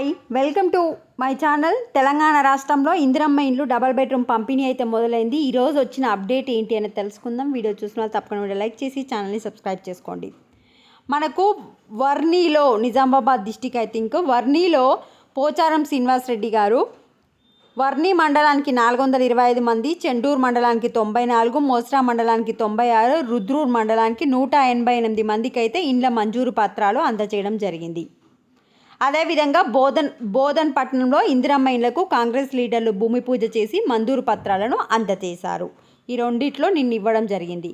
Hi welcome to my channel. Telangana రాష్ట్రంలో ఇందిరమ్మ ఇండ్లు double bedroom పంపిణీ అయితే మొదలైంది. ఈరోజు వచ్చిన అప్డేట్ ఏంటి అని తెలుసుకుందాం. వీడియో చూసిన వాళ్ళు తప్పకుండా లైక్ చేసి ఛానల్ని సబ్స్క్రైబ్ చేసుకోండి. మనకు వర్ణిలో నిజామాబాద్ డిస్టిక్ వర్ణిలో పోచారం శ్రీనివాస్ రెడ్డి గారు వర్ణి మండలానికి 425 మంది, చెండూరు మండలానికి 94, మోస్రా మండలానికి 96, రుద్రూర్ మండలానికి 188 మందికి అయితే ఇండ్ల మంజూరు పత్రాలు అందజేయడం జరిగింది. అదేవిధంగా బోధన్ పట్టణంలో ఇందిరమ్మ ఇండ్లకు కాంగ్రెస్ లీడర్లు భూమి పూజ చేసి మంజూరు పత్రాలను అందజేశారు. ఈ రెండిట్లో నిన్న ఇవ్వడం జరిగింది.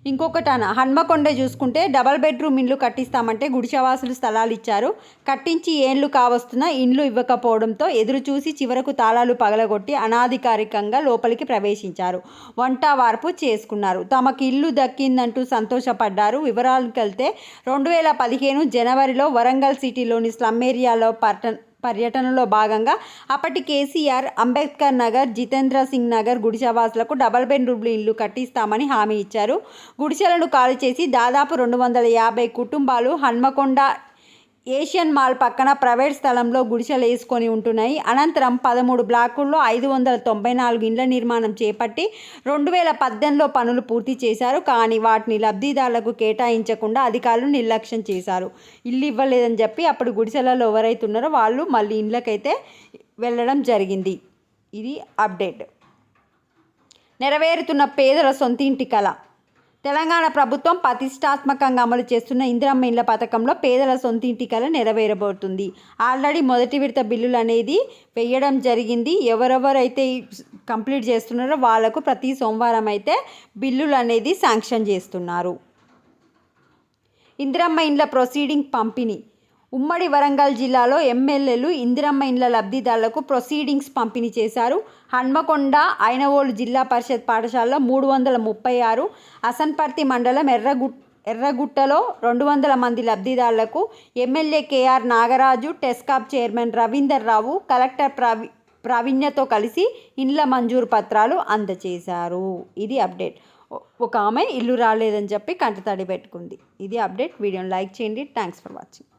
ఇంకొకటి హన్మకొండ చూసుకుంటే డబల్ బెడ్రూమ్ ఇండ్లు కట్టిస్తామంటే గుడిసెవాసులు స్థలాలు ఇచ్చారు. కట్టించి ఏళ్ళు కావస్తున్న ఇండ్లు ఇవ్వకపోవడంతో ఎదురు చూసి చివరకు తాళాలు పగలగొట్టి అనాధికారికంగా లోపలికి ప్రవేశించారు. వంట వార్పు చేసుకున్నారు. తమకు ఇల్లు దక్కిందంటూ సంతోషపడ్డారు. వివరాలకు వెళ్తే 2015 జనవరిలో వరంగల్ సిటీలోని స్లమ్ ఏరియాలో పర్యటనలో భాగంగా అప్పటి కేసీఆర్ అంబేద్కర్ నగర్, జితేంద్ర సింగ్ నగర్ గుడిసెవాసులకు డబల్ బెడ్రూమ్ ఇల్లు కట్టిస్తామని హామీ ఇచ్చారు. గుడిసెలను ఖాళీ చేసి దాదాపు 250 కుటుంబాలు హన్మకొండ ఏషియన్ మాల్ పక్కన ప్రైవేట్ స్థలంలో గుడిసెలు వేసుకొని ఉంటున్నాయి. అనంతరం 13 బ్లాకుల్లో 594 ఇండ్ల నిర్మాణం చేపట్టి 2018లో పనులు పూర్తి చేశారు. కానీ వాటిని లబ్ధిదారులకు కేటాయించకుండా అధికారులు నిర్లక్ష్యం చేశారు. ఇల్లు ఇవ్వలేదని చెప్పి అప్పుడు గుడిసెలలో ఎవరైతే ఉన్నారో వాళ్ళు మళ్ళీ ఇండ్లకైతే వెళ్ళడం జరిగింది. ఇది అప్డేట్. నెరవేరుతున్న పేదల సొంతింటి కల. తెలంగాణ ప్రభుత్వం ప్రతిష్టాత్మకంగా అమలు చేస్తున్న ఇందిరమ్మ ఇండ్ల పథకంలో పేదల సొంతింటి కల నెరవేరబోతుంది. ఆల్రెడీ మొదటి విడత బిల్లులు అనేది వేయడం జరిగింది. ఎవరెవరైతే కంప్లీట్ చేస్తున్నారో వాళ్లకు ప్రతి సోమవారం అయితే బిల్లులు అనేది శాంక్షన్ చేస్తున్నారు. ఇందిరమ్మ ఇండ్ల ప్రొసీడింగ్ పంపిణీ. ఉమ్మడి వరంగల్ జిల్లాలో ఎమ్మెల్యేలు ఇందిరమ్మ ఇండ్ల లబ్ధిదారులకు ప్రొసీడింగ్స్ పంపిణీ చేశారు. హన్మకొండ ఐనవోలు జిల్లా పరిషత్ పాఠశాలలో 336, అసన్పర్తి మండలం ఎర్రగుట్టలో 200 మంది లబ్ధిదారులకు MLA KR Nagaraju, TESCAB chairman Ravinder Rao, collector ప్రావీణ్యతో కలిసి ఇండ్ల మంజూరు పత్రాలు అందజేశారు. ఇది అప్డేట్. ఒక ఆమె ఇల్లు రాలేదని చెప్పి కంటతడి పెట్టుకుంది. ఇది అప్డేట్. వీడియోని లైక్ చేయండి. Thanks for watching.